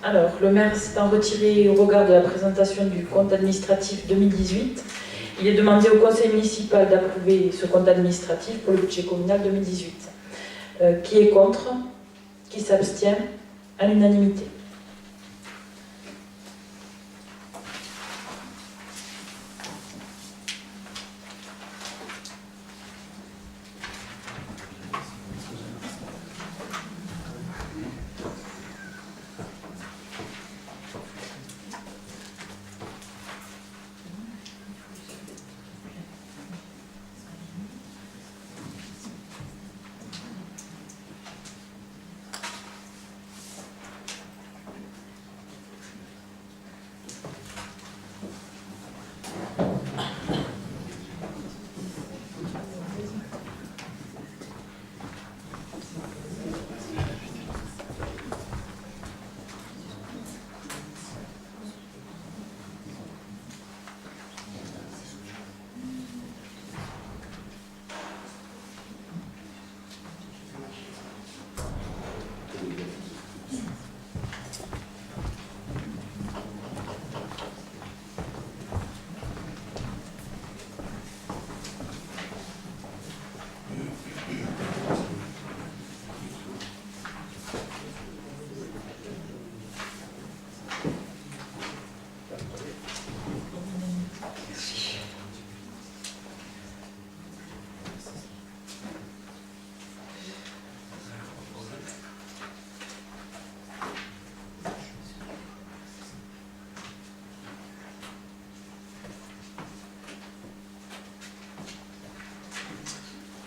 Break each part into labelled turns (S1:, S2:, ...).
S1: Alors, le maire s'étant retiré au regard de la présentation du compte administratif 2018, il est demandé au conseil municipal d'approuver ce compte administratif pour le budget communal 2018. Qui est contre? Qui s'abstient? À l'unanimité.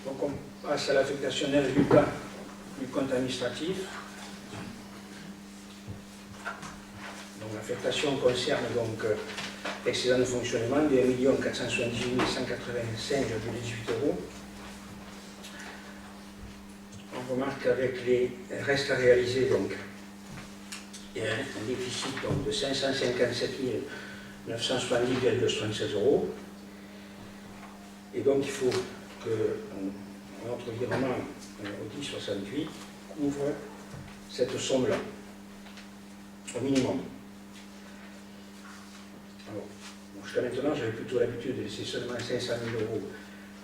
S2: Donc on passe à l'affectation des résultats du compte administratif. Donc l'affectation concerne donc excédent de fonctionnement de 1 478 185,18 €. On remarque qu'avec les restes à réaliser, donc, il y a un déficit donc, de 557 970,76 €. Et donc il faut que notre virement au 1068 couvre cette somme-là, au minimum. Alors, jusqu'à maintenant, j'avais plutôt l'habitude de laisser seulement 500 000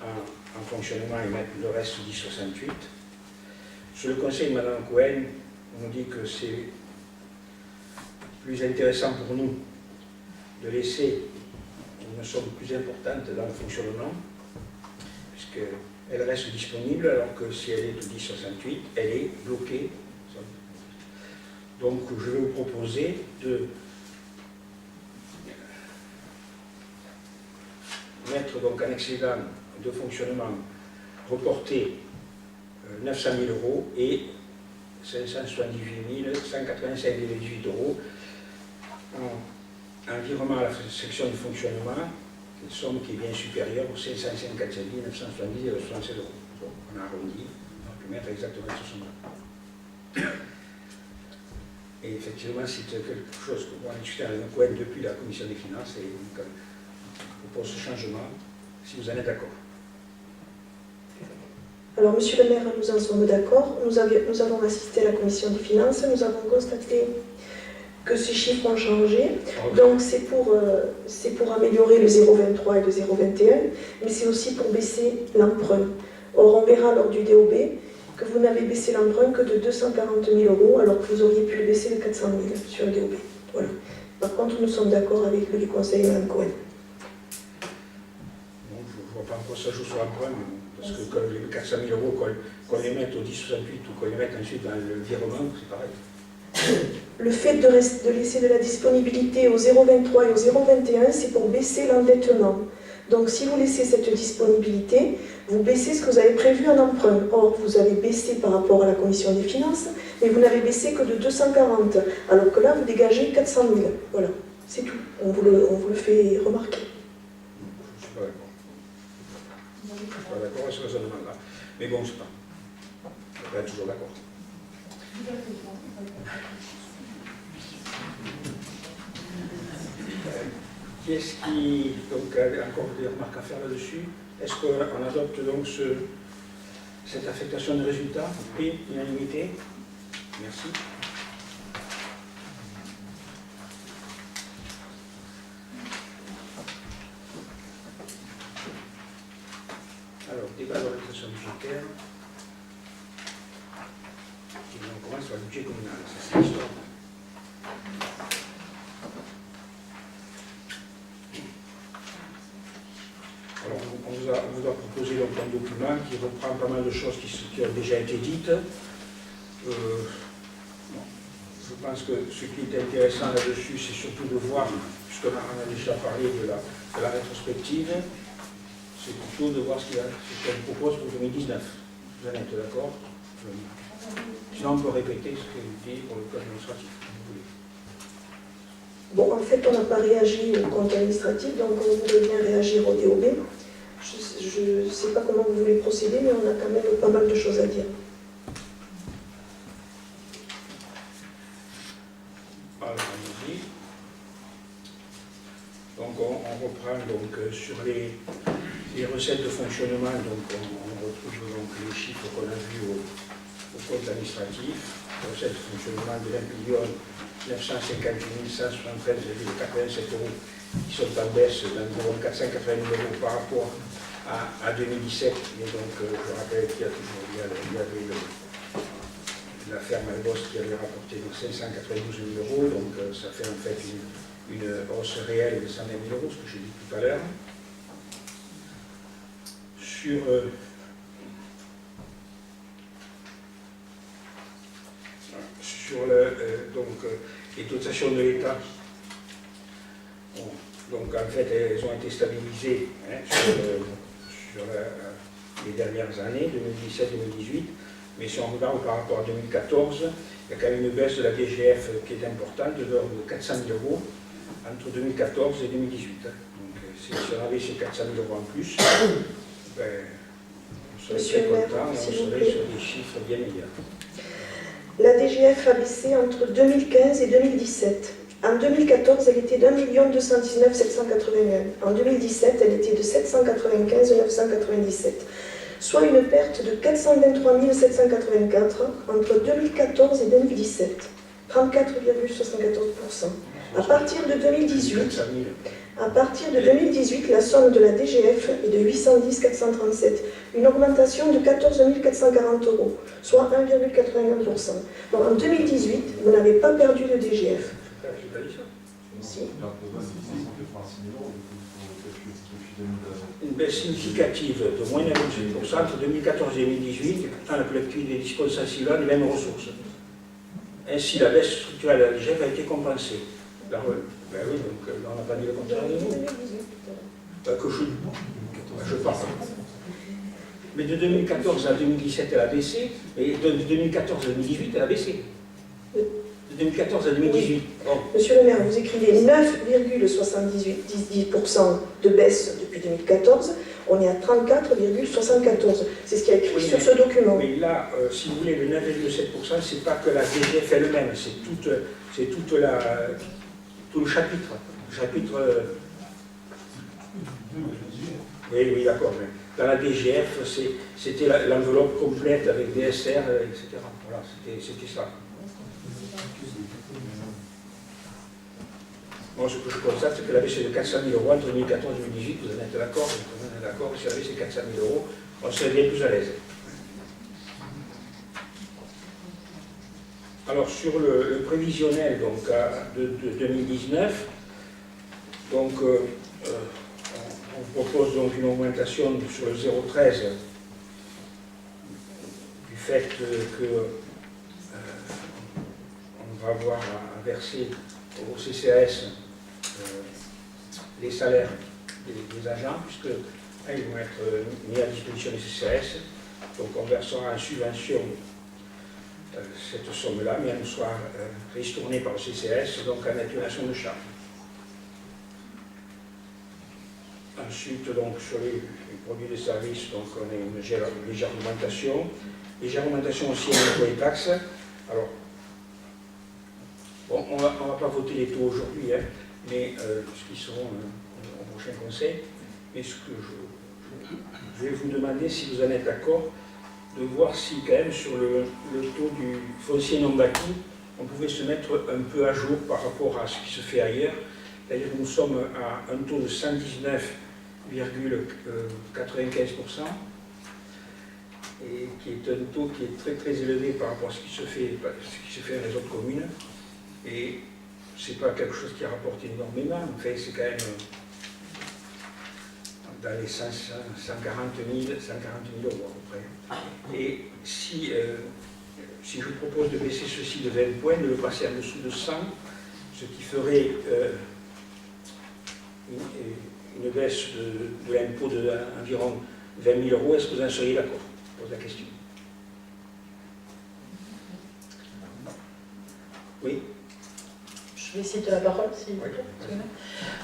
S2: € en fonctionnement et mettre le reste au 1068. Sur le conseil de Mme Cohen, on nous dit que c'est plus intéressant pour nous de laisser une somme plus importante dans le fonctionnement, puisqu'elle reste disponible, alors que si elle est au 1068, elle est bloquée. Donc je vais vous proposer de mettre donc un excédent de fonctionnement reporté 900 000 € et 578 185,18 € en virement à la section de fonctionnement, une somme qui est bien supérieure aux 557 970,76 €. On a arrondi, on peut mettre exactement ce somme-là. Et effectivement, c'est quelque chose qu'on a discuté avec notre Cohen depuis la commission des finances, et donc on propose ce changement, si vous en êtes d'accord.
S3: Alors, monsieur le maire, nous en sommes d'accord. Nous avons assisté à la commission des finances, nous avons constaté que ces chiffres ont changé. Donc, c'est pour améliorer le 0,23 et le 0,21, mais c'est aussi pour baisser l'emprunt. Or, on verra lors du DOB que vous n'avez baissé l'emprunt que de 240 000 €, alors que vous auriez pu le baisser de 400 000 sur le DOB. Voilà. Par contre, nous sommes d'accord avec le conseil de Mme Cohen.
S2: Je ne vois pas en quoi ça joue sur l'emprunt, parce que les 400 000 € qu'on les mette au 1068 ou qu'on les mette ensuite dans le virement, c'est pareil.
S3: Le fait de laisser de la disponibilité au 0,23 et au 0,21, c'est pour baisser l'endettement. Donc si vous laissez cette disponibilité, vous baissez ce que vous avez prévu en emprunt. Or, vous avez baissé par rapport à la commission des finances, mais vous n'avez baissé que de 240, alors que là, vous dégagez 400 000. Voilà, c'est tout. On vous le fait remarquer.
S2: Je ne suis pas d'accord. Je ne suis pas d'accord avec ce raisonnement-là. Mais bon, c'est pas. On peut être toujours d'accord. Qu'est-ce qui, donc, a encore des remarques à faire là-dessus? Est-ce qu'on adopte donc cette affectation de résultats? Oui, unanimité. Merci. budgétaire. Et on commence par le budget communal, ça c'est l'histoire. Alors, on vous a proposé donc un document qui reprend pas mal de choses qui ont déjà été dites. Bon, je pense que ce qui est intéressant là-dessus, c'est surtout de voir, puisqu'on a déjà parlé de la rétrospective, c'est plutôt de voir ce qu'on propose pour 2019. Vous en êtes d'accord? Sinon, on peut répéter ce que vous dites pour le code administratif.
S3: Bon, en fait, on n'a pas réagi au compte administratif, donc on voudrait bien réagir au DOB. Je ne sais pas comment vous voulez procéder, mais on a quand même pas mal de choses à dire.
S2: Alors, allons-y. Donc, on reprend donc, sur les recettes de fonctionnement. Donc, on retrouve donc, les chiffres qu'on a vus au compte administratif. Recettes de fonctionnement de 20 958 173,87 €, qui sont en baisse d'environ 480 000 € par rapport à 2017. Et donc, je rappelle qu'il y avait la ferme Albos qui avait rapporté 592 000 €, donc ça fait en fait une hausse réelle de 120 000 €, ce que j'ai dit tout à l'heure. Sur les dotations de l'État, donc en fait elles ont été stabilisées sur les dernières années, 2017-2018, mais si on regarde par rapport à 2014, il y a quand même une baisse de la DGF qui est importante, de l'ordre de 400 000 € entre 2014 et 2018. Donc si on avait ces 400 000 € en plus, ben, on serait très content, on serait sur des chiffres bien meilleurs.
S3: La DGF a baissé entre 2015 et 2017. En 2014, elle était d'1 219 781. En 2017, elle était de 795 997. Soit une perte de 423 784 entre 2014 et 2017. 34,74%. À partir de 2018, la somme de la DGF est de 810 437, une augmentation de 14 440 €, soit 1,81%. Donc en 2018, vous n'avez pas perdu de DGF. Si.
S2: Une baisse significative de moins de 28% entre 2014 et 2018, et pourtant la collectivité dispose sensiblement des mêmes ressources. Ainsi, la baisse structurelle de la DGF a été compensée. Ben oui, donc on n'a pas dit le contraire de nous. Je parle. Mais de 2014 à 2017, elle a baissé, et de 2014 à 2018, elle a baissé. De 2014 à 2018.
S3: Oui. Bon. Monsieur le maire, vous écrivez 9,78% de baisse depuis 2014, on est à 34,74%. C'est ce qui est écrit sur ce document.
S2: Mais là, si vous voulez, le 9,7%, c'est pas que la DGF elle-même, c'est tout le chapitre. Oui, d'accord. Dans la DGF, c'était l'enveloppe complète avec DSR, etc. Voilà, c'était ça. Moi, ce que je constate, c'est que la baisse est de 400 000 € entre 2014 et 2018. Vous en êtes d'accord? Si la baisse est 400 000 €, on serait bien plus à l'aise. Alors, sur le prévisionnel donc, de 2019, donc, on propose donc une augmentation sur le 0,13 du fait qu'on va avoir à verser au CCAS les salaires des agents, puisque ils vont être mis à disposition du CCAS. Donc on versera en subvention cette somme-là, mais elle nous sera ristournée par le CCAS, donc en atténuation de charges. Ensuite, donc, sur les produits et services, donc, on a une légère augmentation. Légère augmentation aussi au niveau des taxes. Alors, bon, on ne va pas voter les taux aujourd'hui, hein, mais puisqu'ils seront au prochain conseil. Mais ce que je vais vous demander, si vous en êtes d'accord, de voir si quand même sur le taux du foncier non bâti, on pouvait se mettre un peu à jour par rapport à ce qui se fait ailleurs. C'est-à-dire que nous sommes à un taux de 119,95%. Et qui est un taux qui est très très élevé par rapport à ce qui se fait dans les autres communes. Et c'est pas quelque chose qui rapporte énormément, en fait c'est quand même dans les 140 000 euros à peu près. Et si je propose de baisser ceci de 20 points, de le passer en dessous de 100, ce qui ferait une baisse de l'impôt d'environ 20 000 euros, est-ce que vous en seriez d'accord? Je pose la question. Oui.
S1: Je vais citer la parole, s'il vous plaît.
S2: Oui.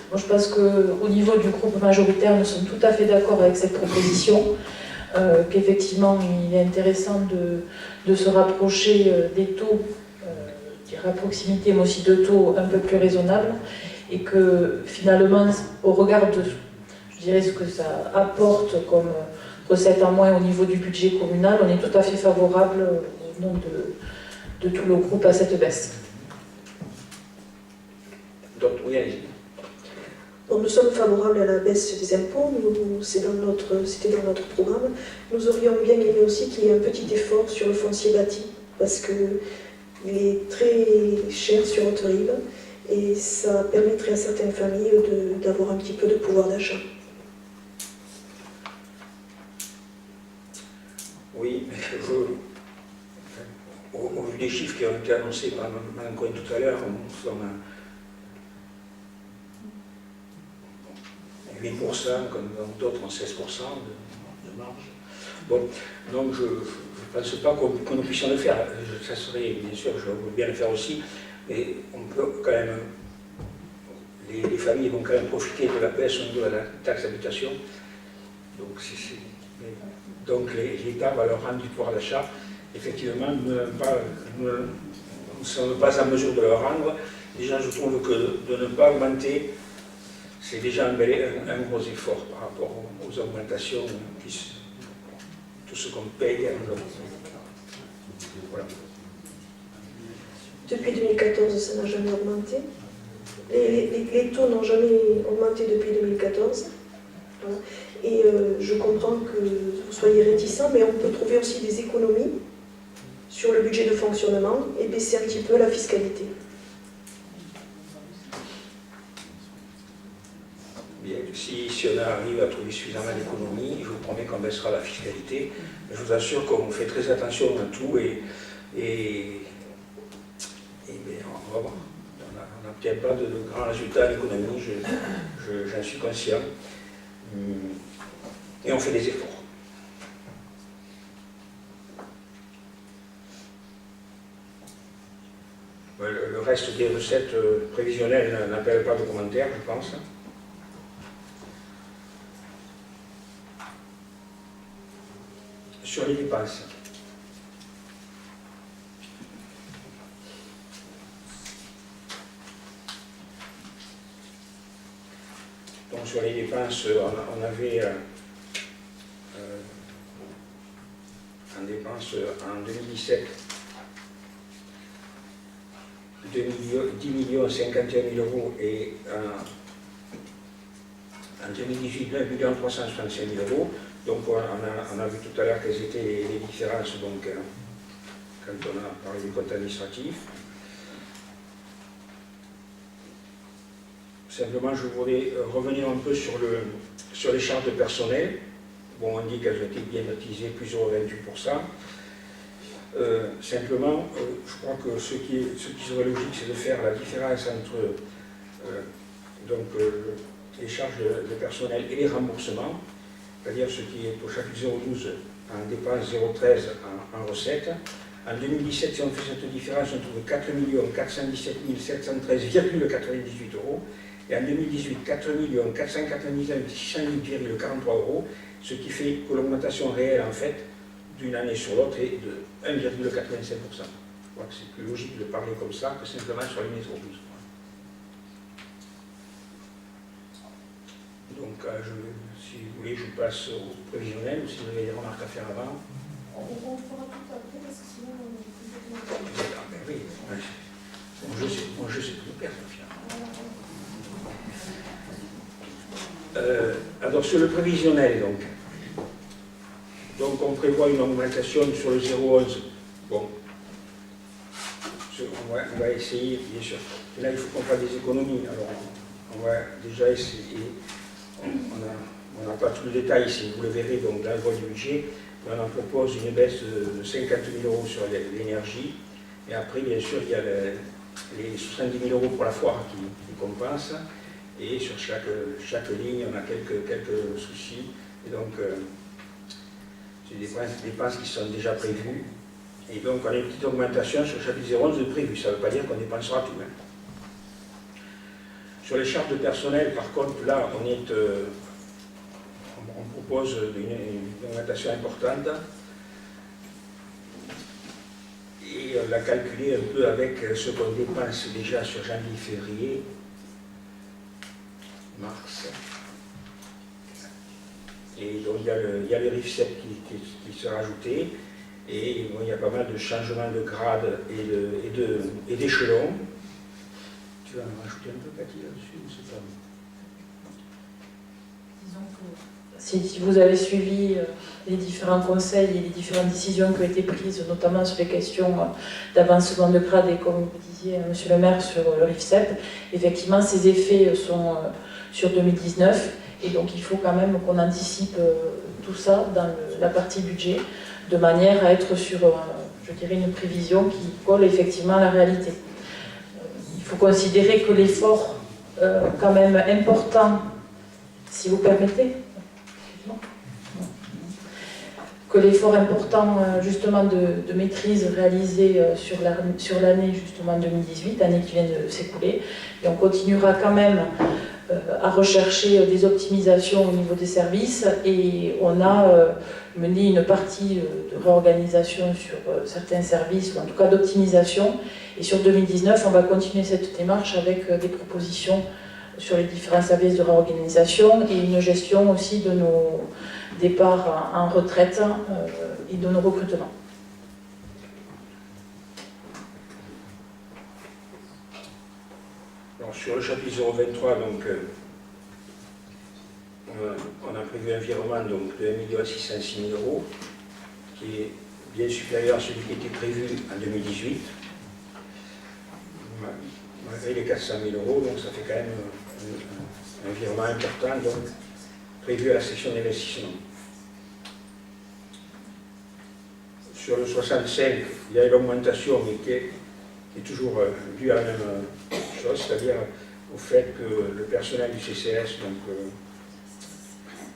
S1: Moi, je pense qu'au niveau du groupe majoritaire, nous sommes tout à fait d'accord avec cette proposition, qu'effectivement, il est intéressant de se rapprocher des taux, je dirais à proximité, mais aussi de taux un peu plus raisonnables, et que finalement, au regard de, je dirais, ce que ça apporte comme recette en moins au niveau du budget communal, on est tout à fait favorable au nom de tout le groupe à cette baisse.
S2: Donc, oui, allez-y.
S3: Bon, nous sommes favorables à la baisse des impôts, c'était dans notre programme. Nous aurions bien aimé aussi qu'il y ait un petit effort sur le foncier bâti, parce qu'il est très cher sur Haute-Rive, et ça permettrait à certaines familles d'avoir un petit peu de pouvoir d'achat.
S2: Oui, au vu des chiffres qui ont été annoncés par Mme Cohen tout à l'heure, nous sommes à 8%, comme d'autres ont 16% de marge. Bon, donc je ne pense pas qu'on ne puisse le faire. Ça serait, bien sûr, je veux bien le faire aussi, mais on peut quand même, les familles vont quand même profiter de la baisse au niveau de la taxe d'habitation. Donc l'État va leur rendre du pouvoir d'achat. Effectivement, nous ne sommes pas en mesure de leur rendre. Déjà, je trouve que de ne pas augmenter, c'est déjà un gros effort par rapport aux augmentations, tout ce qu'on paye. Voilà.
S3: Depuis 2014, ça n'a jamais augmenté. Les taux n'ont jamais augmenté depuis 2014. Voilà. Et je comprends que vous soyez réticents, mais on peut trouver aussi des économies sur le budget de fonctionnement et baisser un petit peu la fiscalité.
S2: Bien, si on arrive à trouver suffisamment d'économies, je vous promets qu'on baissera la fiscalité. Je vous assure qu'on fait très attention à tout et bien, on va voir. On n'obtient pas de grands résultats à l'économie, j'en suis conscient. Et on fait des efforts. Le reste des recettes prévisionnelles n'appelle pas de commentaires, je pense. Sur les dépenses. Donc sur les dépenses, on avait en dépenses en 2017 10 51 000 euros et en 2018 9 365 000 euros. Donc on a vu tout à l'heure quelles étaient les différences donc, quand on a parlé du compte administratif. Simplement, je voudrais revenir un peu sur les charges de personnel. Bon, on dit qu'elles ont été bien notisées, plus ou moins 28%. Simplement, je crois que ce qui serait logique, c'est de faire la différence entre les charges de personnel et les remboursements, c'est-à-dire ce qui est au chapitre 012 en dépenses, 013 en recettes. En 2017, si on fait cette différence, on trouve 4 417 713,98 euros. Et en 2018, 4 499 608,43 euros, ce qui fait que l'augmentation réelle, en fait, d'une année sur l'autre est de 1,85%. Je crois que c'est plus logique de parler comme ça que simplement sur les métros 12. Donc, si vous voulez, je passe au prévisionnel, ou si vous avez des remarques à faire avant.
S4: On fera tout après, parce que sinon on est complètement...
S2: Ah ben oui, moi je sais plus perdre, alors sur le prévisionnel, donc on prévoit une augmentation sur le 0,11. Bon, on va essayer, bien sûr. Et là, il faut qu'on fasse des économies. Alors, on va déjà essayer. On n'a pas tout le détail ici, vous le verrez donc dans le voie du budget. On en propose une baisse de 50 000 € sur l'énergie. Et après, bien sûr, il y a les 70 000 € pour la foire qui compensent. Et sur chaque ligne, on a quelques soucis. Et donc, c'est des dépenses qui sont déjà prévues. Et donc, on a une petite augmentation sur le chapitre 011 de prévu. Ça ne veut pas dire qu'on dépensera tout. Hein. Sur les charges de personnel, par contre, là, on propose une augmentation importante. Et on l'a calculé un peu avec ce qu'on dépense déjà sur janvier, février, mars. Et donc, il y a le RIFSEP qui sera ajouté. Et bon, il y a pas mal de changements de grade et d'échelons. Tu vas en rajouter un peu, Cathy, là-dessus?
S1: Disons que si vous avez suivi les différents conseils et les différentes décisions qui ont été prises, notamment sur les questions d'avancement de grade et comme vous disiez, Monsieur le maire, sur le RIFSEP, effectivement, ces effets sont sur 2019 et donc il faut quand même qu'on anticipe tout ça dans la partie budget de manière à être sur, je dirais, une prévision qui colle effectivement à la réalité. Il faut considérer que l'effort quand même important, si vous permettez, que l'effort important justement de maîtrise réalisé sur l'année justement 2018, année qui vient de s'écouler, et on continuera quand même à rechercher des optimisations au niveau des services et on a mené une partie de réorganisation sur certains services, ou en tout cas d'optimisation, et sur 2019 on va continuer cette démarche avec des propositions sur les différents services de réorganisation et une gestion aussi de nos départs en retraite et de nos recrutements.
S2: Alors, sur le chapitre 023, donc, on a prévu un virement donc, de 1 606 000 €, qui est bien supérieur à celui qui était prévu en 2018, malgré les 400 000 €, donc ça fait quand même un virement important donc, prévu à la section d'investissement. Sur le 65, il y a une augmentation, mais qui est toujours due à la même chose, c'est-à-dire au fait que le personnel du CCAS, donc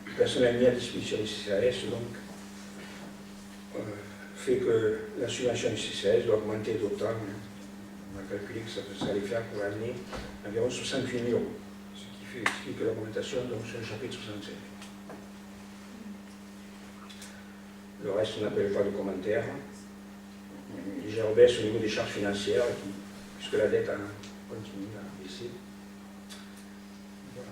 S2: le personnel mis à disposition du CCAS, donc, fait que la subvention du CCAS doit augmenter d'autant. On a calculé que ça allait faire pour l'année environ 68 000 €, ce qui explique l'augmentation sur le chapitre 65. Le reste, on n'appelle pas de commentaires. Une légère baisse au niveau des charges financières, puisque la dette continue à baisser. Voilà.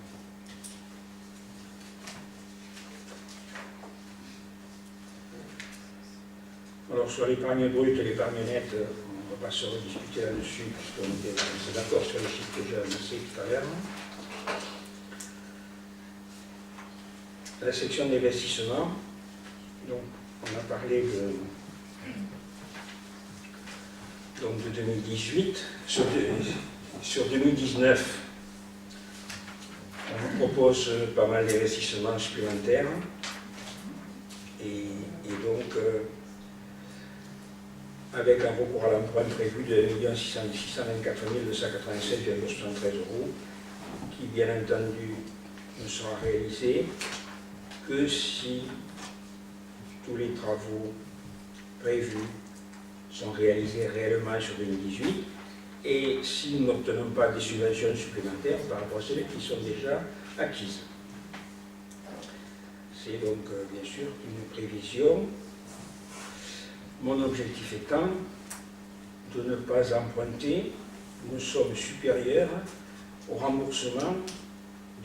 S2: Alors, sur l'épargne brute et l'épargne nette, on ne va pas se rediscuter là-dessus, puisqu'on est d'accord sur les chiffres que j'ai annoncés tout à l'heure. La section d'investissement, donc, on a parlé de 2018. Sur 2019, on vous propose pas mal d'investissements supplémentaires. Et donc, avec un recours à l'emprunt prévu de 1 624 296,73 €, qui bien entendu ne sera réalisé que si tous les travaux prévus sont réalisés réellement sur 2018 et si nous n'obtenons pas des subventions supplémentaires par rapport à celles qui sont déjà acquises. C'est donc bien sûr une prévision. Mon objectif étant de ne pas emprunter une somme supérieure au remboursement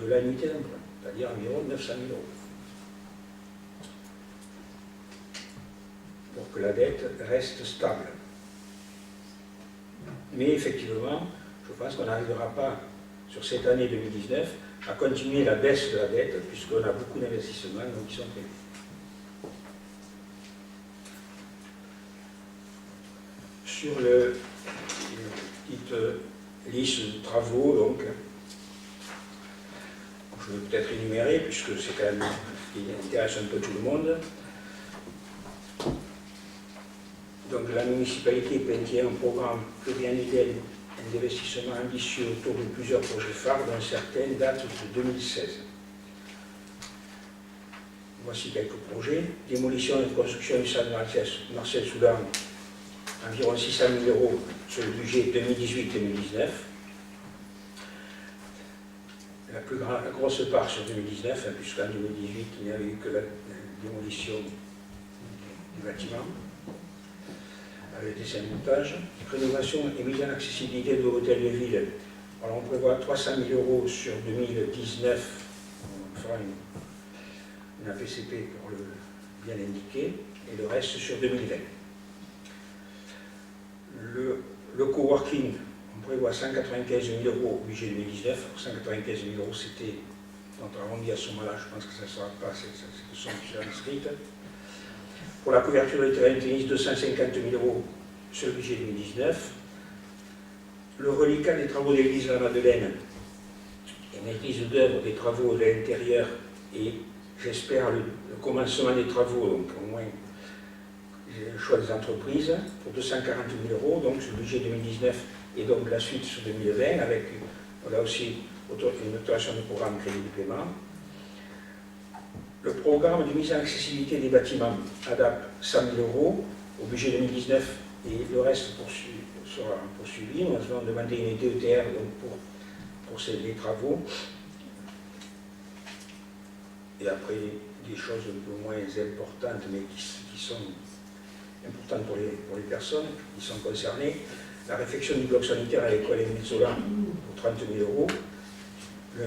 S2: de l'annuité d'emprunt, c'est-à-dire environ 900 000 €. Pour que la dette reste stable. Mais effectivement, je pense qu'on n'arrivera pas, sur cette année 2019, à continuer la baisse de la dette, puisqu'on a beaucoup d'investissements qui sont prévus. sur une petite liste de travaux, donc, je vais peut-être énumérer, puisque c'est quand même ce qui intéresse un peu tout le monde. Donc la municipalité maintient un programme pluriannuel d'investissement ambitieux autour de plusieurs projets phares, dont certaines datent de 2016. Voici quelques projets. Démolition et construction du centre Marcel Soudan, environ 600 000 € sur le budget 2018-2019. La plus grosse part sur 2019, puisqu'en 2018, il n'y avait eu que la démolition du bâtiment, avec des montages. Rénovation et mise en accessibilité de l'hôtel de ville. Alors on prévoit 300 000 € sur 2019. On fera une APCP pour le bien indiquer, et le reste sur 2020. Le coworking, on prévoit 195 000 € au budget 2019. 195 000 € c'était, donc arrondi à ce moment-là, je pense que ça ne sera pas cette somme qui sera inscrite. Pour la couverture du terrain de tennis, 250 000 € sur le budget 2019. Le reliquat des travaux de l'église de la Madeleine et maîtrise d'œuvre des travaux de l'intérieur et j'espère le commencement des travaux, donc au moins le choix des entreprises, pour 240 000 €, donc sur le budget 2019 et donc la suite sur 2020, avec là aussi une autorisation de programme crédit de paiement. Le programme de mise en accessibilité des bâtiments ADAP 100 000 € au budget 2019 et le reste sera poursuivi. Nous avons demandé une DETR donc pour les travaux. Et après, des choses un peu moins importantes, mais qui sont importantes pour les personnes qui sont concernées. La réfection du bloc sanitaire à l'école Émile Zola pour 30 000 €.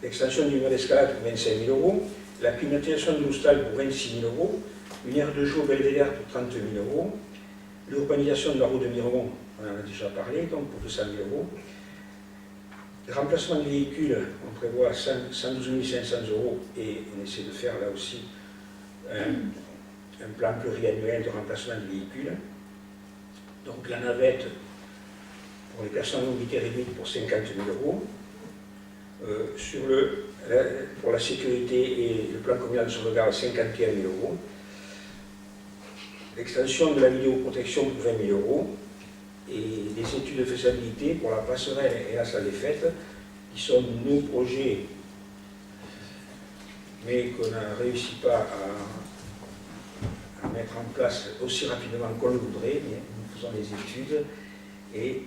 S2: L'extension du mur d'escalade pour 25 000 €. La climatisation de l'hostal pour 26 000 €. Une aire de jeu au Belvédère pour 30 000 €. L'urbanisation de la route de Miremont, on en a déjà parlé, donc pour 200 000 €. Le remplacement de véhicules, on prévoit 112 500 € et on essaie de faire là aussi un plan pluriannuel de remplacement de véhicules. Donc la navette pour les personnes à mobilité réduite pour 50 000 €. Pour la sécurité et le plan communal de sauvegarde, 51 000 €. L'extension de la vidéoprotection pour 20 000 € et des études de faisabilité pour la passerelle et la salle des fêtes, qui sont nos projets, mais qu'on n'a réussi pas à mettre en place aussi rapidement qu'on le voudrait, mais nous faisons des études et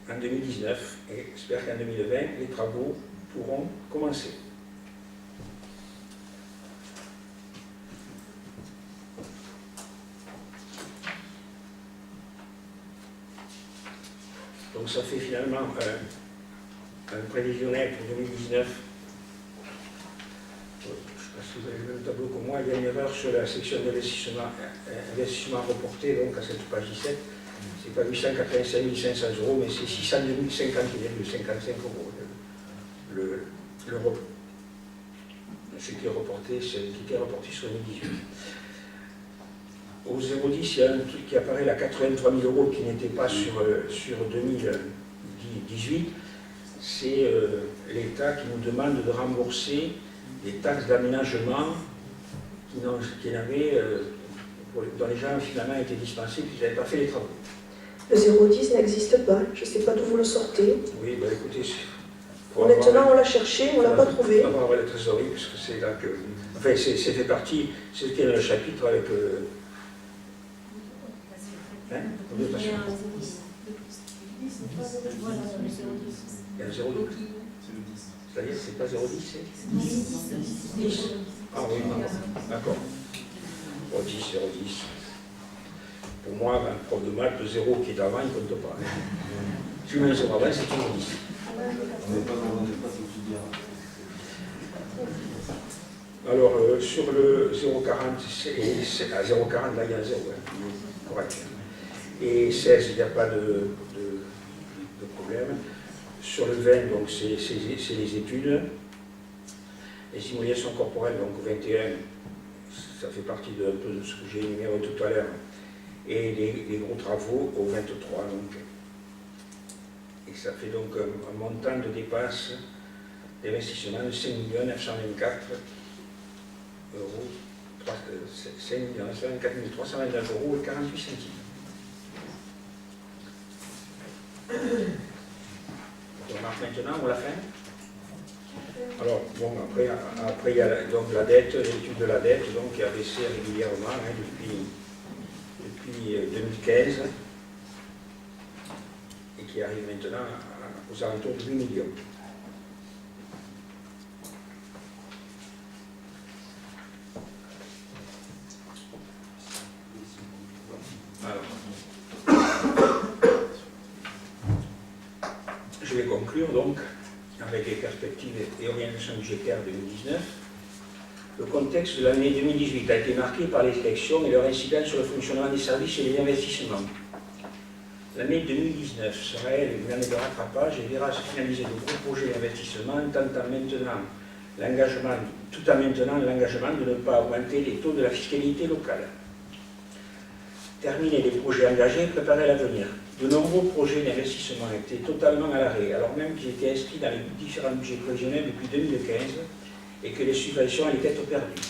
S2: en 2019, et j'espère qu'en 2020, les travaux pourront commencer. Donc ça fait finalement un prévisionnel pour 2019. Je ne sais pas si vous avez le même tableau que moi, il y a une erreur sur la section d'investissement reporté, donc à cette page 17. Ce n'est pas 885 500 €, mais c'est 602 050,55 €. Ce qui est reporté, sur 2018. Au 0,10, il y a un truc qui apparaît, la 83 000 € qui n'était pas sur 2018. C'est l'État qui nous demande de rembourser les taxes d'aménagement dont les gens finalement étaient dispensés et qui n'avaient pas fait les travaux.
S3: Le 0,10 n'existe pas, je ne sais pas d'où vous le sortez.
S2: Oui, bah écoutez,
S3: maintenant on l'a cherché, on ne l'a pas trouvé.
S2: On va avoir la trésorerie, parce que c'est là que... Enfin, c'est fait partie, c'est ce qui est dans le chapitre avec... Hein?
S4: Il y a un 0,10.
S2: Il y a un 0,12. C'est-à-dire, c'est pas 0,10, c'est 10. Ah oui, d'accord. 0,10, 0,10. Pour moi, un prof de maths, le 0 qui est avant, il ne compte pas. Si on met le 0 avant, c'est toujours 10.
S5: On n'est pas subsidiaire.
S2: Alors, sur le 0,40, à 0,40, là, il y a un 0, correct. Et 16, il n'y a pas de problème. Sur le 20, donc, c'est les études. Les simulations corporelles, donc 21, ça fait partie de un peu de ce que j'ai énuméré tout à l'heure. et les gros travaux au 23. Donc. Et ça fait donc un montant de dépenses d'investissement de 5 924 euros, 5 924 329 euros et 48 centimes. On remarque maintenant, on l'a fait. Alors, bon, après il y a donc la dette, l'étude de la dette, donc, qui a baissé régulièrement depuis 2015 et qui arrive maintenant aux alentours de 8 millions. Alors, je vais conclure donc avec les perspectives et orientations budgétaires 2019. Le contexte de l'année 2018 a été marqué par les élections et leur incidence sur le fonctionnement des services et des investissements. L'année 2019 sera, elle, une année de rattrapage et verra se finaliser de gros projets d'investissement tout en maintenant l'engagement de ne pas augmenter les taux de la fiscalité locale. Terminer les projets engagés et préparer l'avenir. De nombreux projets d'investissement étaient totalement à l'arrêt, alors même qu'ils étaient inscrits dans les différents budgets prévisionnels depuis 2015 et que les subventions allaient être perdues.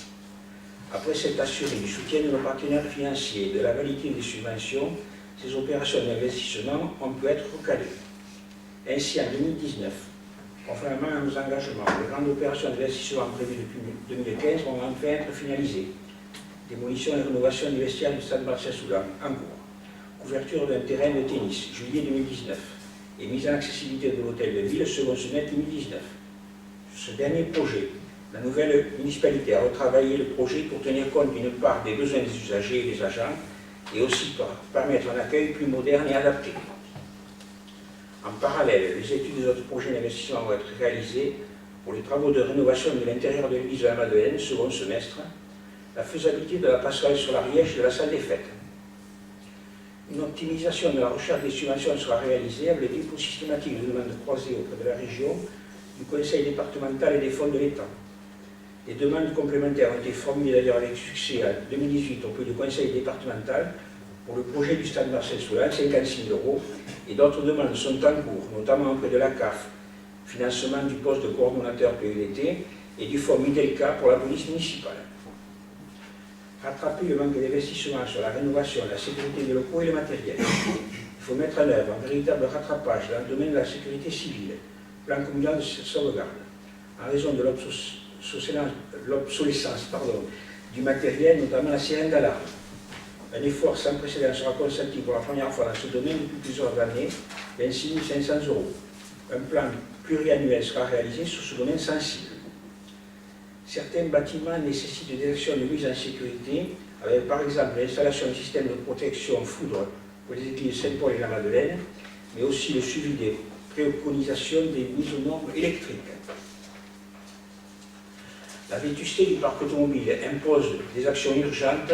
S2: Après s'être assuré du soutien de nos partenaires financiers et de la validité des subventions, ces opérations d'investissement ont pu être recalées. Ainsi, en 2019, conformément à nos engagements, les grandes opérations d'investissement prévues depuis 2015 vont enfin être finalisées. Démolition et rénovation du vestiaire du stade Marcel-Soulan, en cours. Couverture d'un terrain de tennis, juillet 2019. Et mise en accessibilité de l'hôtel de ville, second semestre 2019. Ce dernier projet, la nouvelle municipalité a retravaillé le projet pour tenir compte d'une part des besoins des usagers et des agents, et aussi pour permettre un accueil plus moderne et adapté. En parallèle, les études des autres projets d'investissement vont être réalisées pour les travaux de rénovation de l'intérieur de l'église de la Madeleine, second semestre, la faisabilité de la passerelle sur l'Ariège et de la salle des fêtes. Une optimisation de la recherche des subventions sera réalisée avec le dépôt systématique de demandes croisées auprès de la région, du conseil départemental et des fonds de l'État. Les demandes complémentaires ont été formulées d'ailleurs avec succès en 2018 auprès du conseil départemental pour le projet du stade Marcel-Soulan, 56 000 €, et d'autres demandes sont en cours, notamment auprès de la CAF, financement du poste de coordonnateur PEDT et du fonds Midelka pour la police municipale. Rattraper le manque d'investissement sur la rénovation, la sécurité des locaux et le matériel. Il faut mettre en œuvre un véritable rattrapage dans le domaine de la sécurité civile, plan communal de sauvegarde. En raison de l'obsolescence du matériel, notamment la sirène d'alarme. Un effort sans précédent sera consenti pour la première fois dans ce domaine depuis plusieurs années, 26 500 €. Un plan pluriannuel sera réalisé sur ce domaine sensible. Certains bâtiments nécessitent des actions de mise en sécurité, avec par exemple l'installation d'un système de protection foudre pour les églises Saint-Paul et la Madeleine, mais aussi le suivi des préconisations des mises aux normes électriques. La vétusté du parc automobile impose des actions urgentes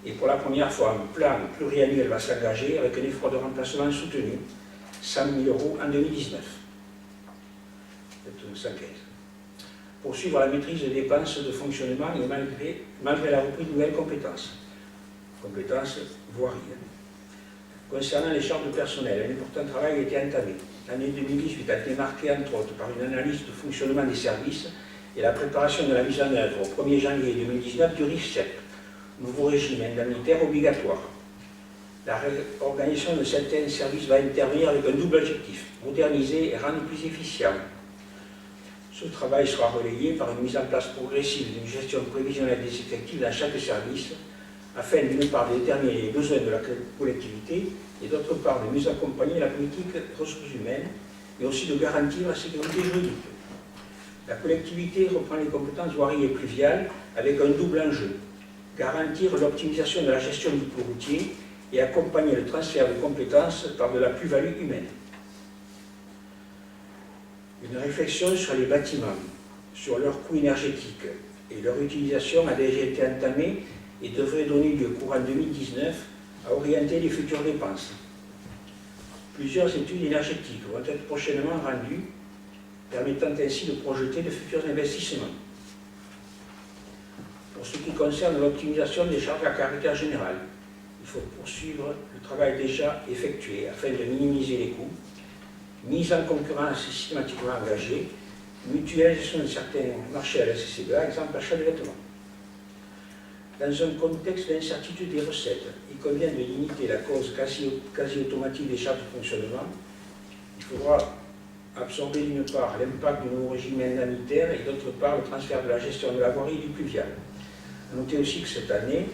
S2: et pour la première fois un plan pluriannuel va s'engager avec un effort de remplacement soutenu, 100 000 € en 2019. Peut-être 115. Poursuivre la maîtrise des dépenses de fonctionnement et malgré la reprise de nouvelles compétences voirie. Concernant les charges de personnel, un important travail a été entamé. L'année 2018 a été marquée entre autres par une analyse de fonctionnement des services et la préparation de la mise en œuvre au 1er janvier 2019 du RIFSEP, nouveau régime indemnitaire obligatoire. La réorganisation de certains services va intervenir avec un double objectif, moderniser et rendre plus efficient. Ce travail sera relayé par une mise en place progressive d'une gestion prévisionnelle des effectifs dans chaque service, afin d'une part de déterminer les besoins de la collectivité et d'autre part de mieux accompagner la politique ressources humaines, mais aussi de garantir la sécurité juridique. La collectivité reprend les compétences voirie et pluviales avec un double enjeu, garantir l'optimisation de la gestion du coût routier et accompagner le transfert de compétences par de la plus-value humaine. Une réflexion sur les bâtiments, sur leur coût énergétique et leur utilisation a déjà été entamée et devrait donner lieu courant 2019 à orienter les futures dépenses. Plusieurs études énergétiques vont être prochainement rendues, permettant ainsi de projeter de futurs investissements. Pour ce qui concerne l'optimisation des charges à caractère général, il faut poursuivre le travail déjà effectué afin de minimiser les coûts, mise en concurrence systématiquement engagée, mutualisation de certains marchés à la CCBA, exemple achat de vêtements. Dans un contexte d'incertitude des recettes, il convient de limiter la cause quasi automatique des charges de fonctionnement. Il faudra absorber d'une part l'impact du nouveau régime indemnitaire et d'autre part le transfert de la gestion de la voirie et du pluvial. Notez aussi que cette année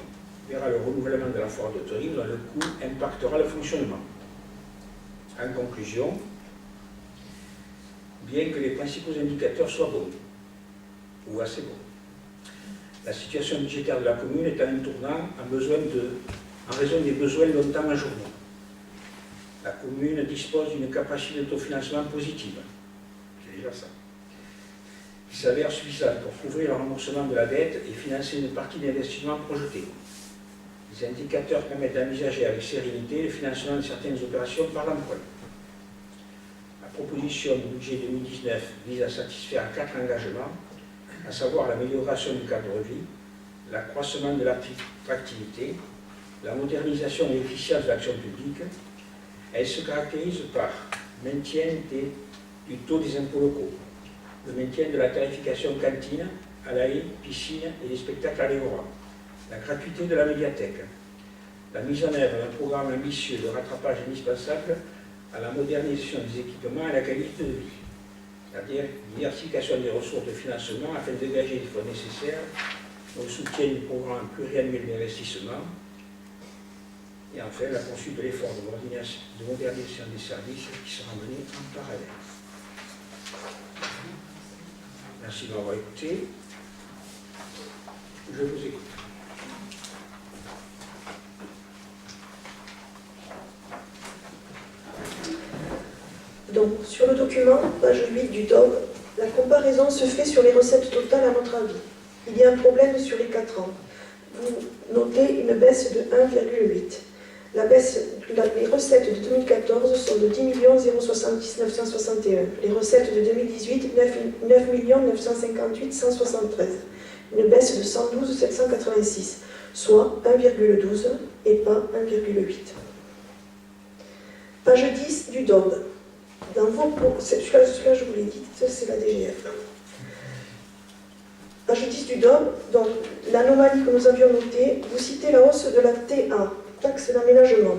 S2: verra le renouvellement de la foire de Torino dont le coût impactera le fonctionnement. En conclusion, bien que les principaux indicateurs soient bons, ou assez bons, la situation budgétaire de la commune est à un tournant en raison des besoins longtemps ajournés. La commune dispose d'une capacité d'autofinancement positive, c'est déjà ça, qui s'avère suffisante pour couvrir le remboursement de la dette et financer une partie des investissements projetés. Les indicateurs permettent d'envisager avec sérénité le financement de certaines opérations par l'emprunt. La proposition du budget 2019 vise à satisfaire 4 engagements, à savoir l'amélioration du cadre de vie, l'accroissement de l'attractivité, la modernisation et l'efficience de l'action publique. Elle se caractérise par le maintien du taux des impôts locaux, le maintien de la tarification cantine, à la haie, piscine et des spectacles à l'Évora, la gratuité de la médiathèque, la mise en œuvre d'un programme ambitieux de rattrapage indispensable à la modernisation des équipements et à la qualité de vie, la diversification des ressources de financement afin de dégager les fonds nécessaires au soutien du programme pluriannuel d'investissement, et enfin la poursuite de l'effort de modernisation des services qui sera mené en parallèle. Merci de m'avoir écouté. Je vous écoute.
S3: Donc, sur le document, page 8 du DOG, la comparaison se fait sur les recettes totales à notre avis. Il y a un problème sur les 4 ans. Vous notez une baisse de 1,8. Les recettes de 2014 sont de 10 070 961. Les recettes de 2018, 9 958 173. Une baisse de 112 786, soit 1,12 et pas 1,8. Page 10 du DOB. Dans vos celui-là, je vous l'ai dit, c'est la DGF. Page 10 du DOB, donc l'anomalie que nous avions notée, vous citez la hausse de la TA, taxe d'aménagement.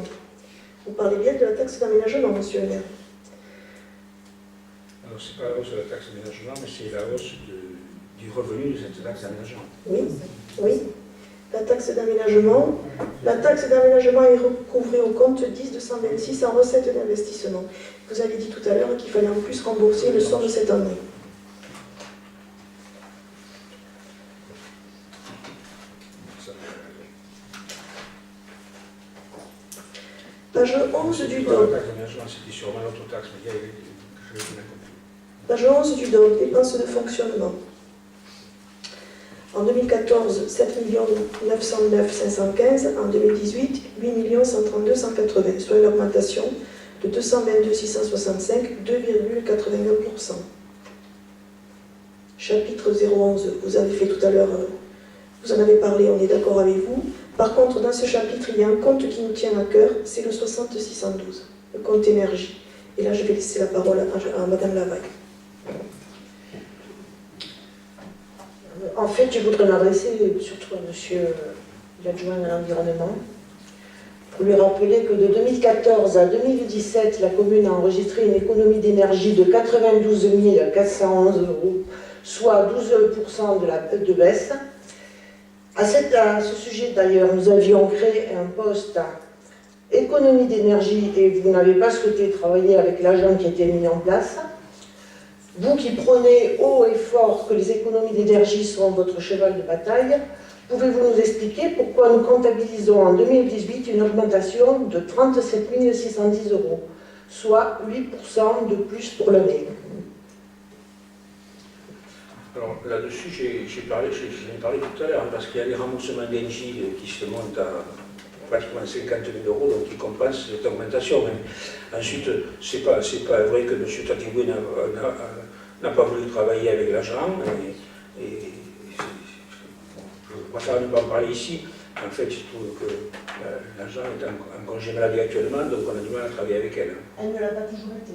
S3: Vous parlez bien de la taxe d'aménagement, monsieur le maire.
S2: Alors, ce n'est pas la hausse de la taxe d'aménagement, mais c'est la hausse du revenu de cette taxe d'aménagement.
S3: Oui, oui. La taxe d'aménagement est recouvrée au compte 10 226 en recettes d'investissement. Vous avez dit tout à l'heure qu'il fallait en plus rembourser une somme de cette année. Page 11 du DOB.
S2: La taxe d'aménagement, c'était sûrement l'autre taxe, mais je l'ai bien compris.
S3: Page 11 du DOB, dépenses de fonctionnement. En 2014, 7 909 515. En 2018, 8 132 180, soit une augmentation de 222 665, 2,81%. Chapitre 011, vous avez fait tout à l'heure, vous en avez parlé, on est d'accord avec vous. Par contre, dans ce chapitre, il y a un compte qui nous tient à cœur, c'est le 60 612, le compte énergie. Et là, je vais laisser la parole à Madame Lavaille.
S6: En fait, je voudrais m'adresser surtout à monsieur l'adjoint à l'environnement pour lui rappeler que de 2014 à 2017, la commune a enregistré une économie d'énergie de 92 411 €, soit 12% de baisse. À ce sujet, d'ailleurs, nous avions créé un poste à économie d'énergie et vous n'avez pas souhaité travailler avec l'agent qui a été mis en place. Vous qui prenez haut et fort que les économies d'énergie sont votre cheval de bataille, pouvez-vous nous expliquer pourquoi nous comptabilisons en 2018 une augmentation de 37 610 €, soit 8% de plus pour l'année?
S2: Alors là-dessus, j'en ai parlé tout à l'heure, parce qu'il y a les remboursements d'Engie qui se montent à pratiquement 50 000 €, donc qui compensent cette augmentation. Mais ensuite, c'est pas vrai que M. Tatigoué n'a pas voulu travailler avec l'agent, et je préfère ne pas en parler ici, En fait, je trouve que l'agent est en congé maladie actuellement, donc on a du mal à travailler avec elle.
S6: Elle ne l'a pas toujours été.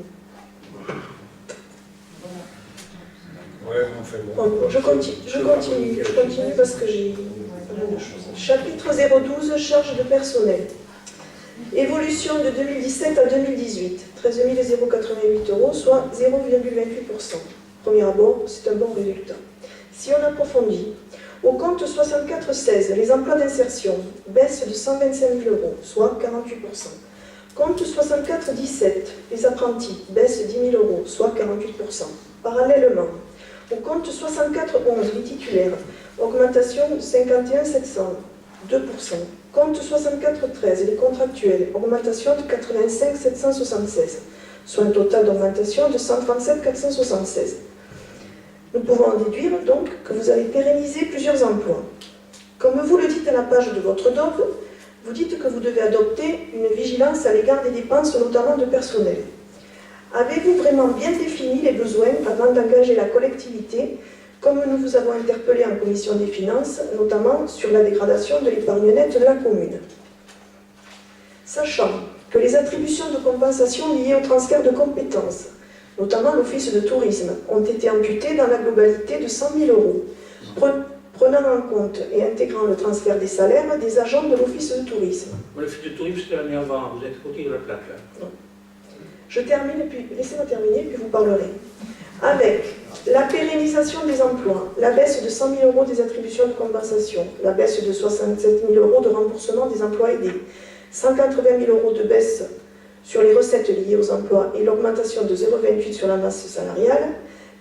S2: Ouais, enfin bon.
S3: Bon, je continue parce que j'ai pas mal de choses. Chapitre 012, charges de personnel. Évolution de 2017 à 2018, 13 088 €, soit 0,28%. Premier abord, c'est un bon résultat. Si on approfondit, au compte 64,16, les emplois d'insertion baissent de 125 000 €, soit 48%. Compte 64,17, les apprentis baissent 10 000 €, soit 48%. Parallèlement, au compte 64,11, les titulaires, augmentation de 51 700, 2%. Compte 64,13, les contractuels, augmentation de 85 776, soit un total d'augmentation de 137 476. Nous pouvons en déduire donc que vous avez pérennisé plusieurs emplois. Comme vous le dites à la page de votre doc, vous dites que vous devez adopter une vigilance à l'égard des dépenses, notamment de personnel. Avez-vous vraiment bien défini les besoins avant d'engager la collectivité, comme nous vous avons interpellé en commission des finances, notamment sur la dégradation de l'épargne nette de la commune? Sachant que les attributions de compensation liées au transfert de compétences, notamment l'Office de tourisme, ont été amputées dans la globalité de 100 000 €, prenant en compte et intégrant le transfert des salaires des agents de l'Office de tourisme.
S2: L'Office de tourisme, c'était l'année avant, vous êtes à côté de la plaque là.
S3: Je termine, puis laissez-moi terminer, puis vous parlerez. Avec la pérennisation des emplois, la baisse de 100 000 € des attributions de compensation, la baisse de 67 000 € de remboursement des emplois aidés, 180 000 € de baisse sur les recettes liées aux emplois et l'augmentation de 0,28 sur la masse salariale,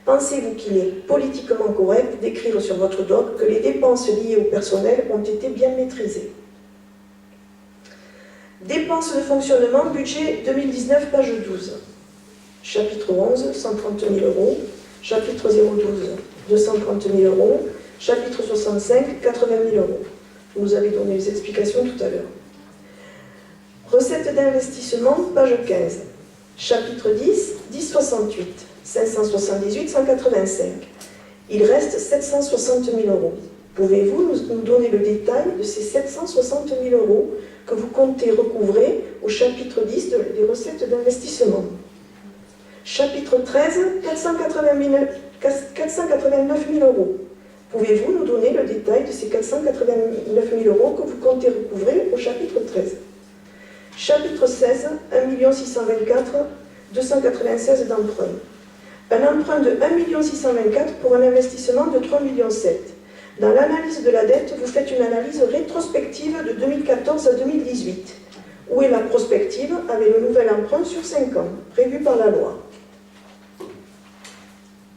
S3: pensez-vous qu'il est politiquement correct d'écrire sur votre doc que les dépenses liées au personnel ont été bien maîtrisées? Dépenses de fonctionnement, budget 2019, page 12. Chapitre 11, 130 000 €. Chapitre 012, 230 000 €. Chapitre 65, 80 000 €. Vous nous avez donné les explications tout à l'heure. Recettes d'investissement, page 15. Chapitre 10, 1068, 578, 185. Il reste 760 000 €. Pouvez-vous nous donner le détail de ces 760 000 € que vous comptez recouvrer au chapitre 10 des recettes d'investissement? Chapitre 13, 489 000 €. Pouvez-vous nous donner le détail de ces 489 000 € que vous comptez recouvrer au chapitre 13? Chapitre 16, 1 624 296 d'emprunt. Un emprunt de 1 624 pour un investissement de 3,7 millions. Dans l'analyse de la dette, vous faites une analyse rétrospective de 2014 à 2018. Où est la prospective avec le nouvel emprunt sur 5 ans, prévu par la loi?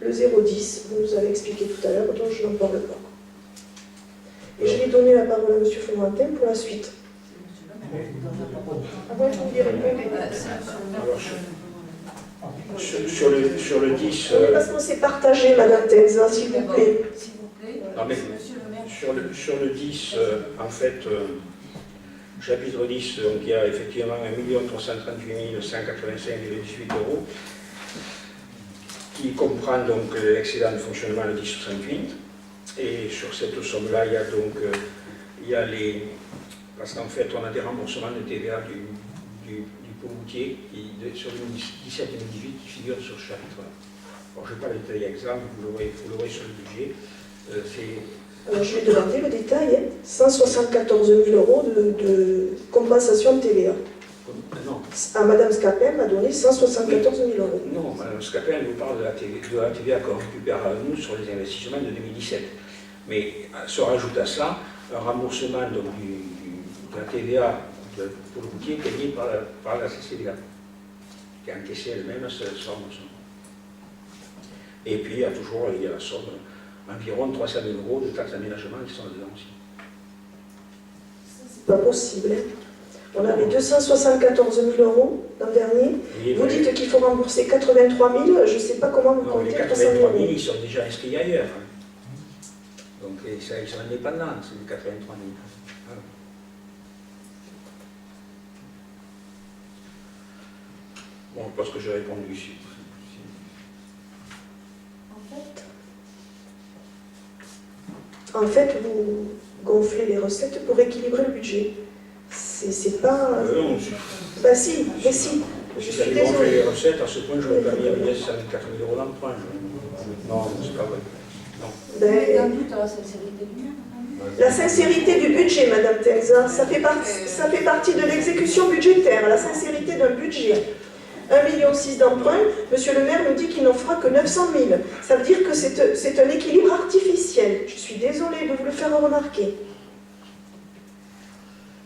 S3: Le 010, vous nous avez expliqué tout à l'heure, donc je n'en parle pas. Et je vais donner la parole à M. Fomentin pour la suite. Après, je vous dirai.
S2: Alors, sur le 10...
S3: Parce qu'on s'est partagé, Madame Tenza, s'il vous plaît.
S2: Non, mais sur le 10, en fait, chapitre 10, donc, il y a effectivement 1 338 185,18 €, qui comprend donc l'excédent de fonctionnement de 1068. Et sur cette somme-là, il y a donc les... Parce qu'en fait, on a des remboursements de TVA du pont routier sur 2017 et 2018 qui figurent sur ce chapitre-là. Alors, je n'ai pas le détail exact, vous l'aurez sur le budget.
S3: Alors, je vais demander le détail. 174 000 € de compensation de TVA.
S2: Non.
S3: Ah, Madame Scapin m'a donné 174 000 €.
S2: Non, Mme Scapin elle vous parle de la TVA qu'on récupère à nous sur les investissements de 2017. Mais se rajoute à ça un remboursement donc, de la TVA pour le routier payé par la CCDA, qui a encaissé elle-même ce remboursement. Et puis il y a la somme environ 300 000 € de taxes d'aménagement qui sont dedans aussi.
S3: C'est pas possible. On avait 274 000 € l'an dernier.
S2: Oui,
S3: vous dites qu'il faut rembourser 83 000, je ne sais pas comment vous
S2: non,
S3: comptez
S2: les
S3: 300 000
S2: 83 000,
S3: €.
S2: ils sont déjà inscrits ailleurs. Donc ça, ils sont indépendants, c'est les 83 000. Voilà. Bon, je pense que j'ai répondu ici.
S3: En fait, gonfler les recettes pour équilibrer le budget. C'est pas...
S2: Non,
S3: Bah si, mais si. Je
S2: si
S3: suis
S2: j'avais gonflé les
S3: désolée.
S2: recettes, à ce point, je n'aurais pas mis à Agnès 104 000 € d'emprunt. Non, c'est pas vrai.
S4: Il y a un
S3: Ben,
S4: doute à la sincérité du maire.
S3: la sincérité du budget, Madame Tenza, ça fait partie de l'exécution budgétaire, la sincérité d'un budget. 1,6 million d'emprunts, Monsieur le maire nous dit qu'il n'en fera que 900 000. Ça veut dire que c'est un équilibre artificiel. Je suis désolée de vous le faire remarquer.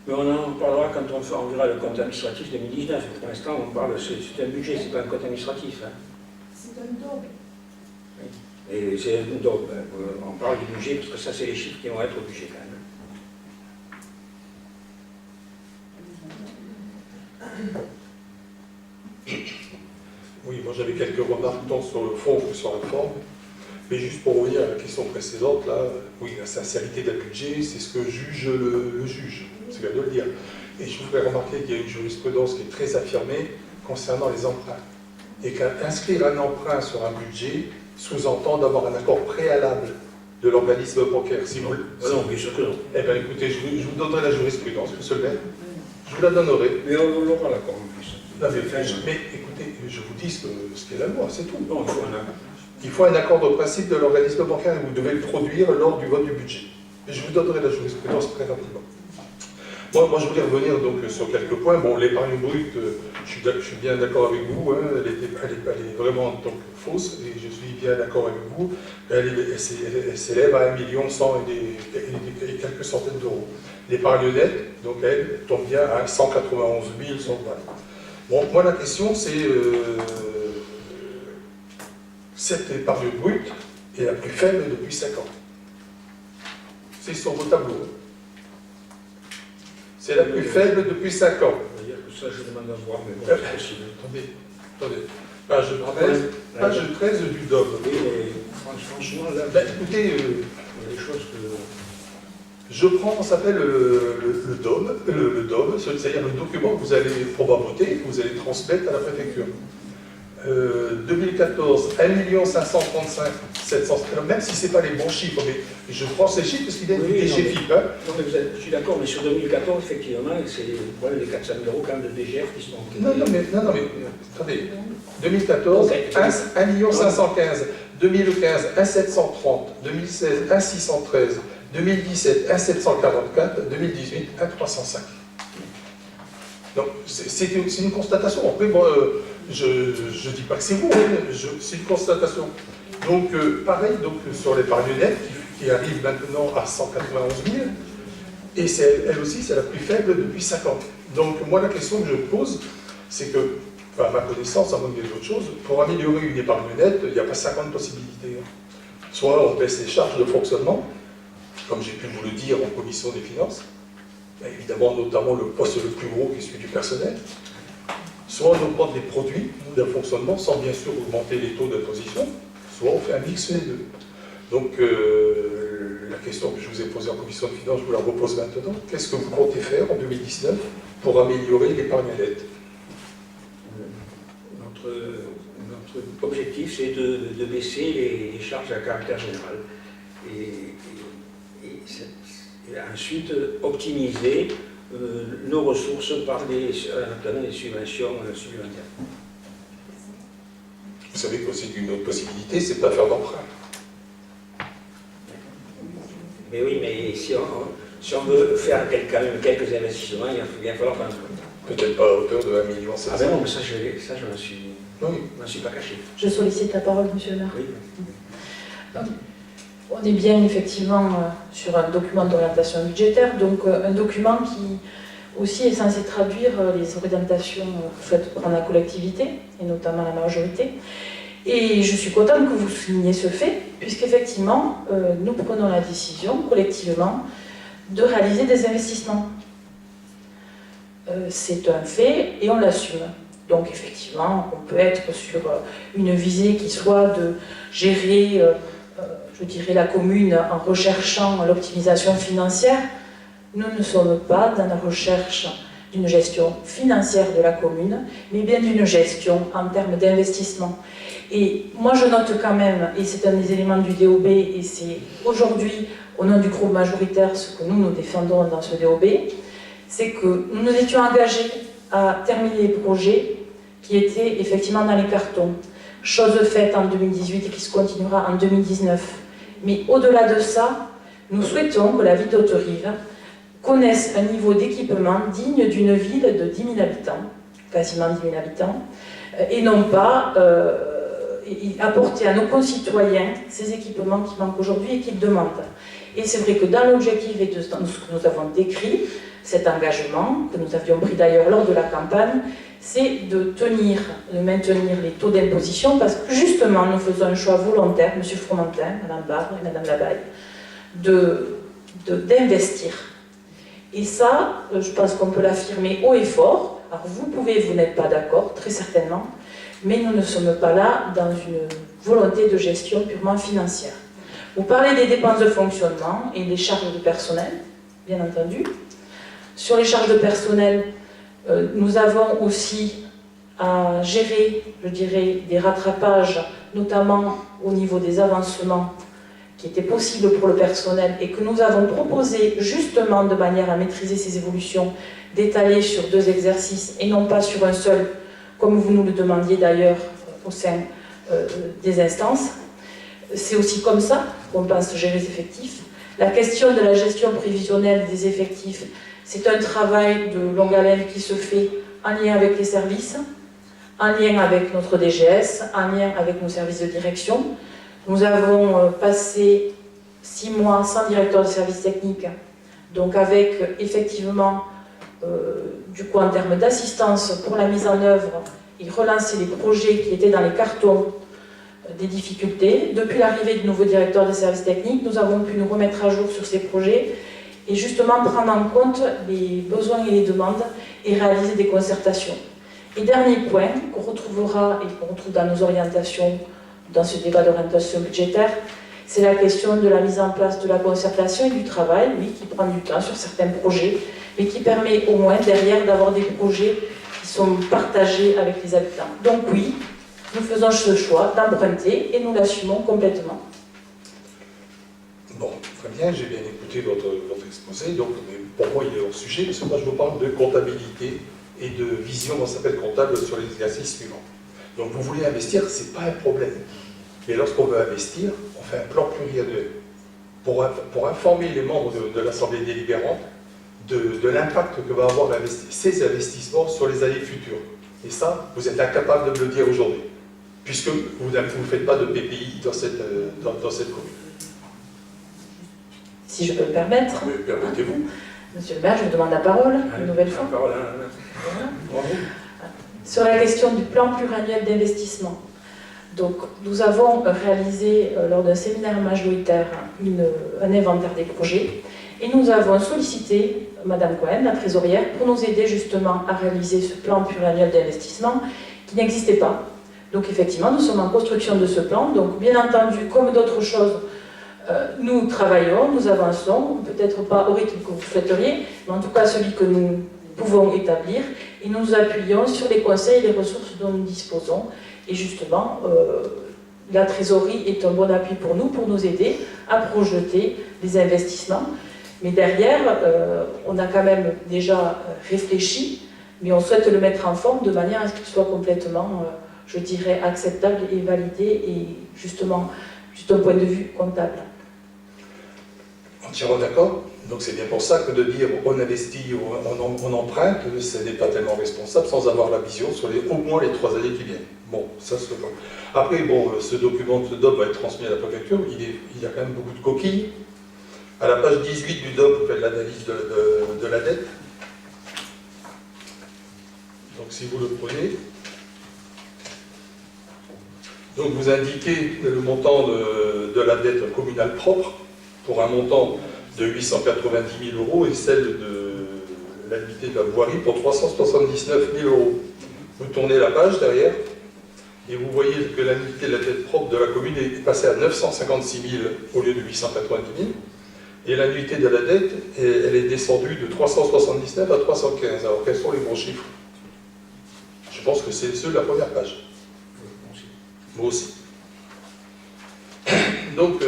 S2: Mais on en parlera quand on verra le compte administratif 2019. Pour l'instant, on parle, c'est un budget, c'est pas un compte administratif. Hein.
S4: C'est un double.
S2: Et c'est donc, on parle du budget, parce que ça, c'est les chiffres qui vont être au budget quand même.
S7: Oui, moi j'avais quelques remarques tant sur le fond que sur la forme. Mais juste pour revenir à la question précédente, là, oui, la sincérité d'un budget, c'est ce que juge le juge, c'est bien de le dire. Et je voudrais remarquer qu'il y a une jurisprudence qui est très affirmée concernant les emprunts. Et qu'inscrire un emprunt sur un budget sous-entend d'avoir un accord préalable de l'organisme bancaire. Si vous,
S2: Non, bien sûr que non.
S7: eh bien écoutez, je vous donnerai la jurisprudence, monsieur le maire. Je vous la donnerai.
S2: Mais on l'aura l'accord en plus.
S7: Non, mais écoutez, je vous dis ce qu'est la loi, c'est tout.
S2: Non, il faut un accord.
S7: Il faut un accord de principe de l'organisme bancaire et vous devez le produire lors du vote du budget. Et je vous donnerai la jurisprudence très rapidement. Moi, je voulais revenir donc sur quelques points. Bon, l'épargne brute, je suis bien d'accord avec vous, hein, elle est vraiment donc fausse, et je suis bien d'accord avec vous. Elle s'élève à 1 100 000 et quelques centaines d'euros. L'épargne nette, donc elle tombe bien à 191 120. Bon, moi la question c'est... cette épargne brute est la plus faible depuis 5 ans. C'est sur vos tableaux. C'est la plus faible depuis 5 ans.
S2: On va dire que ça, je demande à voir, mais bon, c'est possible.
S7: Attendez. Page 13 du DOM.
S2: Oui, mais franchement, là,
S7: Ben, écoutez,
S2: il y a des choses que...
S7: je prends, ça s'appelle le DOM, c'est-à-dire le document que vous allez probablement voter et que vous allez transmettre à la préfecture. 2014, 1 535 700, même si ce n'est pas les bons chiffres, mais je prends ces chiffres parce qu'il y a des DGFIP. Hein.
S2: Non, mais je suis d'accord, mais sur 2014, effectivement, c'est les 400 000 € quand même de DGF qui sont...
S7: Non, mais attendez. 2014, 1 515 2015, 1 730 2016, 1 613 2017, 1 744 2018, 1 305. Donc, c'est une constatation. Après, bon, je ne dis pas que c'est vous, hein, c'est une constatation. Donc, pareil, donc, sur l'épargne nette, qui arrive maintenant à 191 000, et elle aussi, c'est la plus faible depuis 5 ans. Donc, moi, la question que je pose, c'est que, à ma connaissance, à moins qu'il y ait d'autres choses, pour améliorer une épargne nette, il n'y a pas 50 possibilités. Soit on baisse les charges de fonctionnement, comme j'ai pu vous le dire en commission des finances, évidemment, notamment le poste le plus gros qui est celui du personnel, soit on augmente les produits d'un fonctionnement sans bien sûr augmenter les taux d'imposition, soit on fait un mix des deux. Donc, la question que je vous ai posée en commission de finances, je vous la repose maintenant. Qu'est-ce que vous comptez faire en 2019 pour améliorer l'épargne nette?
S2: Notre objectif, c'est de baisser les charges à caractère général. Et ensuite, optimiser nos ressources par des subventions supplémentaires.
S7: Vous savez qu'aussi une autre possibilité, c'est de ne pas faire d'emprunt.
S2: Mais oui, mais si on veut faire quand même quelques investissements, il va bien falloir prendre.
S7: Peut-être pas à hauteur de 1 million.
S2: Ah ben non, mais ça je m'en suis pas caché.
S1: Je sollicite la parole, monsieur le maire.
S2: Oui.
S1: On est bien effectivement sur un document d'orientation budgétaire, donc un document qui aussi est censé traduire les orientations faites par la collectivité, et notamment la majorité. Et je suis contente que vous souligniez ce fait, puisqu'effectivement, nous prenons la décision collectivement de réaliser des investissements. C'est un fait et on l'assume. Donc effectivement, on peut être sur une visée qui soit de gérer, je dirais, la commune en recherchant l'optimisation financière. Nous ne sommes pas dans la recherche d'une gestion financière de la commune, mais bien d'une gestion en termes d'investissement. Et moi je note quand même, et c'est un des éléments du DOB, et c'est aujourd'hui au nom du groupe majoritaire, ce que nous défendons dans ce DOB, c'est que nous nous étions engagés à terminer les projets qui étaient effectivement dans les cartons. Chose faite en 2018 et qui se continuera en 2019. Mais au-delà de ça, nous souhaitons que la ville d'Hauterive connaisse un niveau d'équipement digne d'une ville de 10 000 habitants, quasiment 10 000 habitants, et non pas apporter à nos concitoyens ces équipements qui manquent aujourd'hui et qu'ils demandent. Et c'est vrai que dans l'objectif et de ce que nous avons décrit, cet engagement, que nous avions pris d'ailleurs lors de la campagne, c'est de maintenir les taux d'imposition, parce que justement, nous faisons un choix volontaire, M. Fromentin, Mme Barre et Mme Labaille, d'investir. Et ça, je pense qu'on peut l'affirmer haut et fort. Alors vous n'êtes pas d'accord, très certainement, mais nous ne sommes pas là dans une volonté de gestion purement financière. Vous parlez des dépenses de fonctionnement et des charges de personnel, bien entendu. Sur les charges de personnel, nous avons aussi à gérer, je dirais, des rattrapages, notamment au niveau des avancements qui étaient possibles pour le personnel et que nous avons proposé justement de manière à maîtriser ces évolutions, d'étaler sur 2 exercices et non pas sur un seul, comme vous nous le demandiez d'ailleurs au sein des instances. C'est aussi comme ça qu'on pense gérer les effectifs. La question de la gestion prévisionnelle des effectifs, c'est un travail de longue haleine qui se fait en lien avec les services, en lien avec notre DGS, en lien avec nos services de direction. Nous avons passé 6 mois sans directeur de service technique, donc avec effectivement, du coup en termes d'assistance pour la mise en œuvre et relancer les projets qui étaient dans les cartons des difficultés. Depuis l'arrivée du nouveau directeur des services techniques, nous avons pu nous remettre à jour sur ces projets et justement prendre en compte les besoins et les demandes et réaliser des concertations. Et dernier point qu'on retrouvera et qu'on retrouve dans nos orientations dans ce débat d'orientation budgétaire, c'est la question de la mise en place de la concertation et du travail, oui, qui prend du temps sur certains projets, mais qui permet au moins derrière d'avoir des projets qui sont partagés avec les habitants. Donc oui, nous faisons ce choix d'emprunter et nous l'assumons complètement.
S7: Bon, très bien, j'ai bien écouté votre exposé, donc mais pour moi il est hors sujet, parce que moi je vous parle de comptabilité et de vision, on s'appelle comptable sur l'exercice suivant. Donc vous voulez investir, c'est pas un problème. Mais lorsqu'on veut investir, on fait un plan pluriannuel pour informer les membres de l'Assemblée délibérante de l'impact que va avoir ces investissements sur les années futures. Et ça, vous êtes incapable de me le dire aujourd'hui, puisque vous ne faites pas de PPI dans cette commune.
S1: Si je peux me permettre.
S7: Mais permettez-vous.
S1: Monsieur le maire, je vous demande la parole une nouvelle fois.
S2: La parole,
S1: Voilà. Sur la question du plan pluriannuel d'investissement. Donc, nous avons réalisé lors d'un séminaire majoritaire un inventaire des projets et nous avons sollicité Madame Cohen, la trésorière, pour nous aider justement à réaliser ce plan pluriannuel d'investissement qui n'existait pas. Donc effectivement, nous sommes en construction de ce plan. Donc bien entendu, comme d'autres choses, nous travaillons, nous avançons, peut-être pas au rythme que vous souhaiteriez, mais en tout cas celui que nous pouvons établir, et nous nous appuyons sur les conseils et les ressources dont nous disposons. Et justement, la trésorerie est un bon appui pour nous aider à projeter des investissements. Mais derrière, on a quand même déjà réfléchi, mais on souhaite le mettre en forme de manière à ce qu'il soit complètement, je dirais, acceptable et validé, et justement, juste d'un point de vue comptable.
S7: Entièrement d'accord. Donc c'est bien pour ça que de dire on investit ou on emprunte, ce n'est pas tellement responsable sans avoir la vision sur au moins les 3 années qui viennent. Bon, ça c'est le point. Après, bon, ce document, ce DOP va être transmis à la préfecture, il y a quand même beaucoup de coquilles. À la page 18 du DOP, vous faites l'analyse de la dette. Donc si vous le prenez, donc vous indiquez le montant de la dette communale propre pour un montant de 890 000 € et celle de l'annuité de la voirie pour 379 000 €. Vous tournez la page derrière et vous voyez que l'annuité de la dette propre de la commune est passée à 956 000 au lieu de 890 000. Et l'annuité de la dette, elle est descendue de 379 à 315. Alors quels sont les bons chiffres? Je pense que c'est ceux de la première page. Moi aussi. Donc,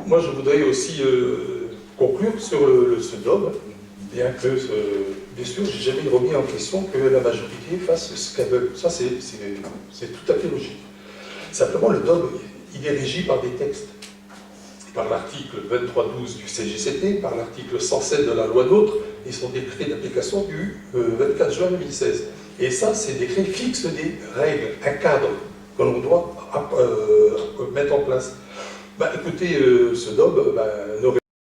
S7: moi, je voudrais aussi conclure sur ce DOB, bien que, bien sûr, j'ai jamais remis en question que la majorité fasse ce qu'elle veut. Ça, c'est tout à fait logique. Simplement, le DOB, il est régi par des textes. Par l'article 23.12 du CGCT, par l'article 107 de la loi NOTRe et son décret d'application du 24 juin 2016. Et ça, ces décrets fixent des règles, un cadre que l'on doit mettre en place. Écoutez, ce DOB